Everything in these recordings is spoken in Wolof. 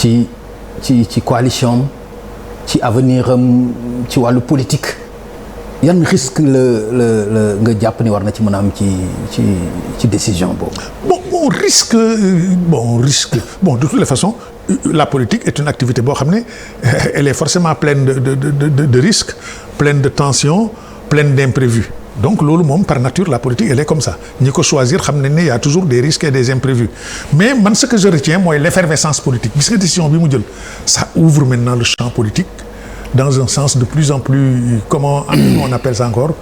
ci coalition ci avenir am ci wàllu politique yan risque la nga jàpp ni war na ci mën a am ci décision boobu. risque de toutes les façons la politique est une activité boo xam ne elle est forcément pleine de risques, pleine de tensions, pleine d'imprévus. Donc loolu moom par nature la politique elle est comme ça ñi ko choisir xam nañ ne y a toujours des risques et des imprévus mais man ce que je retiens mooy l'effervescence politique gis nga décision bi mu jël ça ouvre maintenant le champ politique dans un sens de plus en plus comment on appelle ça encore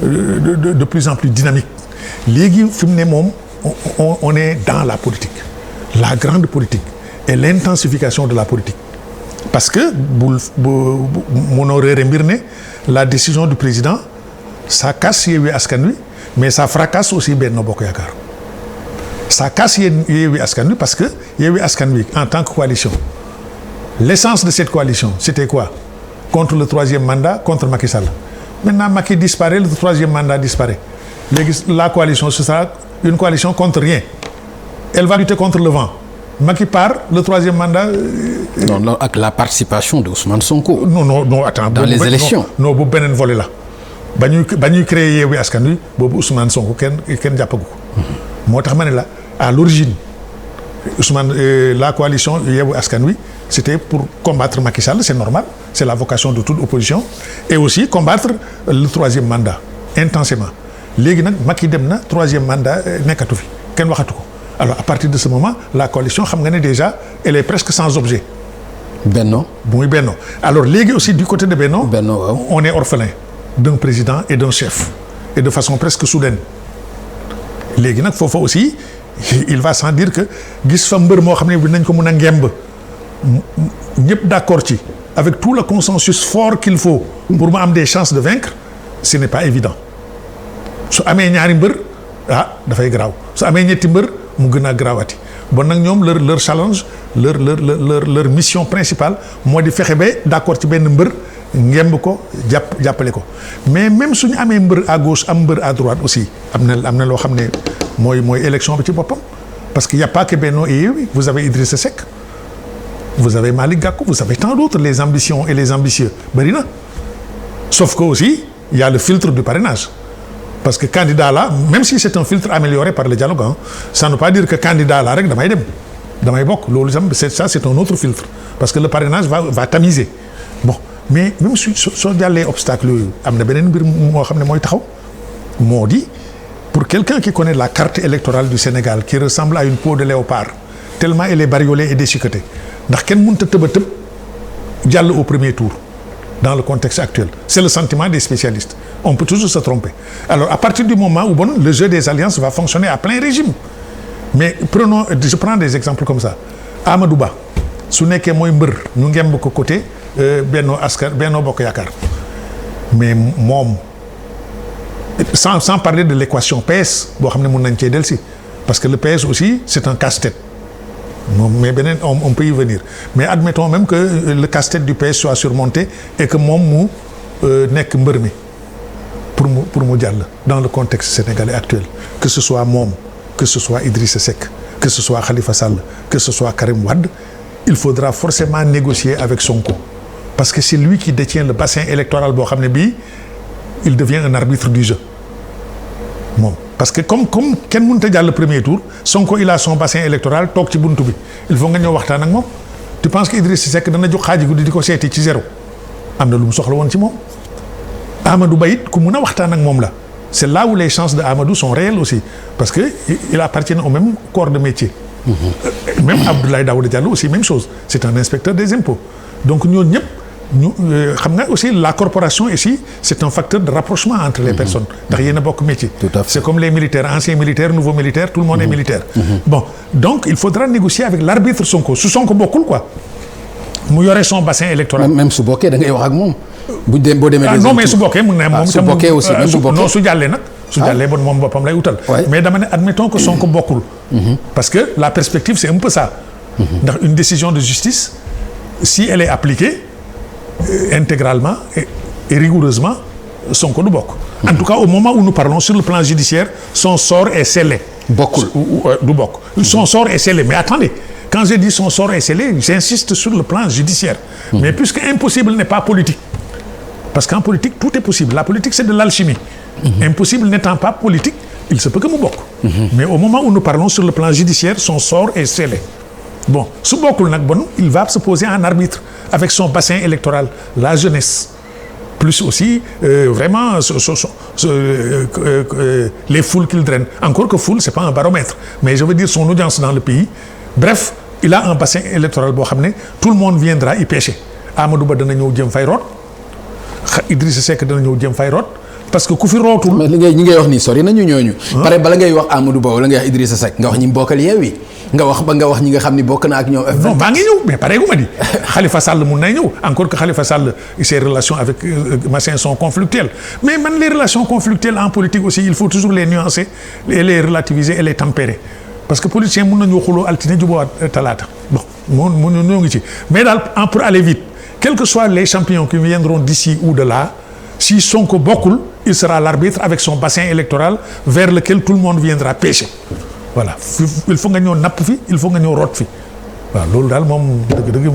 de plus en plus dynamique léegi fi mu ne moom on est dans la politique la grande politique et l'intensification de la politique parce que mënoo réere mbir ne la décision du président ça casse Yewwi Askan Wi mais ça fracasse aussi Benno Bokk Yaakaar ça casse Yewwi Askan Wi parce que Yewwi Askan Wi en tant que coalition l'essence de cette coalition c'était quoi? Contre le troisième mandat, contre Macky Sall. Maintenant Macky disparaît, le troisième mandat disparaît. Léegi la coalition ce sera une coalition contre rien. Elle va lutter contre le vent. Macky part, le troisième mandat. Non, avec la participation de Ousmane Sonko. Non, attends. Dans les élections. Non, bu beneen volet la. ba ñuy créer Yewwi Askan Wi boobu Ousmane Sonko kenn jàppagu ko. moo tax ma ne la à l'origine la coalition Yewwi Askan Wi c'était pour combattre Macky Sall, c'est normal, c'est la vocation de toute opposition et aussi combattre le troisième mandat intensément. Léegi nag Macky dem na troisième mandat nekkatu fi kenn waxatu ko. Alors à partir de ce moment la coalition xam nga ne déjà elle est presque sans objet. Benno. Muy Benno. Alors léegi aussi du côté de Benno. Benno waaw. On est orphelin d'un président et d'un chef et de façon presque soudaine. Léegi nag foofu aussi il va sans dire que gis fa mbër moo xam ne bi nañ ko mën a ngemb ñëpp d'accord ci avec tout le consensus fort qu'il faut pour mu am des chances de vaincre ce n'est pas évident su amee ñaari mbër dafay garaaw su amee ñetti mbër mu gën a garaawati bon nag ñoom leur challenge leur mission principale moo di fexe ba d'accord ci benn mbër ngemb ko jàppale ko mais même suñu amee mbër à gauche am mbër à droite aussi am na loo xam ne mooy élection bi ci boppam parce que y a pas que Benno et Yewwi vous avez Idrissa Seck vous avez Malick Gakou vous avez tant d'autres les ambitions et les ambitieux bëri na sauf que aussi il y a le filtre du parrainage parce que candidat là même si c'est un filtre amélioré par le dialogue ça ne veut pas dire que candidat là rek damay bokk loolu tam c'est un autre filtre parce que le parrainage va tamiser bon mais même soo jàllee obstacle yooyu am na beneen mbir moo xam ne mooy taxaw moo di pour quelqu'un qui connaît la carte électorale du Sénégal qui ressemble à une peau de léopard tellement elle est bariolée et déchiquetée ndax kenn mënut a tëb jàll au premier tour dans le contexte actuel c'est le sentiment des spécialistes on peut toujours se tromper alors à partir du moment où le jeu des alliances va fonctionner à plein régime mais je prends des exemples comme ça Amadou Ba su nekkee mooy mbër ñu ngemb ko côté Benno Bokk Yaakaar mais moom sans parler de l'équation PS boo xam ne mën nañ cee dellusi parce que le PS aussi c'est un casse-tête moom mais beneen on peut y venir mais admettons même que le casse-tête du PS soit surmonté et que moom mu nekk mbër mi pour mu jàll dans le contexte sénégalais actuel que ce soit moom que ce soit Idrissa Seck que ce soit Khalifa Sall que ce soit Karim Wade il faudra forcément négocier avec Sonko parce que c'est lui qui détient le bassin électoral boo xam ne bii il devient un arbitre du jeu moom parce que comme kenn mënut a jàll le premier tour Sonko il a son bassin électoral toog ci buntu bi il faut nga ñëw waxtaan ak moom tu penses que Idrissa Seck dana jox xaaji guddi di ko seeti ci zéro am na lu mu soxla woon ci moom Amadou Ba it ku mun a waxtaan ak moom la c'est là où les chances de Amadou sont réelles aussi parce que il appartient au même corps de métier. Même Abdoulaye Daouda Diallo aussi même chose c'est un inspecteur des impôts donc ñooñu ñëpp xam nga aussi la corporation ici c'est un facteur de rapprochement entre les personnes ndax yéen a bokk métier. Tout à fait. C'est comme les militaires anciens militaires nouveaux militaires tout le monde est militaire. Bon donc il faudra négocier avec l'arbitre Sonko su Sonko bokkul quoi mu yore son bassin électoral. même su bokkee da ngay wax ak moom. boo demee non mais su bokkee mun na moom su bokkee aussi même su bokkee non su jàllee nag. su jàllee bon moom boppam lay utal. mais dama ne admettons que Sonko bokkul. parce que la perspective c'est un peu ça. ndax une décision de justice si elle est appliquée intégralement et rigoureusement Sonko du bokk. En tout cas au moment où nous parlons sur le plan judiciaire son sort est scellé. bokkul du bokk. Son sort est scellé mais attendez quand je dis son sort est scellé, j'insiste sur le plan judiciaire. Mais puisque impossible n'est pas politique, parce qu'en politique tout est possible, la politique c'est de l'alchimie. Impossible n'étant pas politique, il se peut que mu bokk. Mais au moment où nous parlons sur le plan judiciaire, son sort est scellé. Bon su bokkul nag bon il va se poser en arbitre avec son bassin électoral, la jeunesse. Plus aussi vraiment les foules qu'il draine. Encore que foule c'est pas un baromètre, mais je veux dire son audience dans le pays. Bref, il a un bassin électoral boo xam ne tout le monde viendra y pêcher. Amadou Ba dana ñëw jëm fay root, Idrissa Seck dana ñëw jëm fay root, parce que ku fi rootul. mais li ñi ngay wax nii sori nañu ñooñu. pare bala ngay wax Amadou Ba wala ngay wax Idrissa Seck nga wax ñi bokkal Yewwi nga wax ñi nga xam ni bokk na ak ñoom. non maa ngi ñëw mais pareegu ma di Khalifa Sall mun nay ñëw, encore que Khalifa Sall ses relations avec Machin sont conflictuelles, mais man les relations conflictuelles en politique aussi il faut toujours les nuancer et les relativiser et les tempérer, parce que politicien mun nañu xuloo altine jubóowaat talaata bon mun ñoo ngi ci, mais daal pour aller vite, quels que soient les champions qui viendront d'ici ou de là, si Sonko bokkul il sera l'arbitre avec son bassin électoral vers lequel tout le monde viendra pêcher. Voilà il faut nga ñëw napp fi, il faut nga ñëw root fi waaw loolu daal moom dëgg-dëgg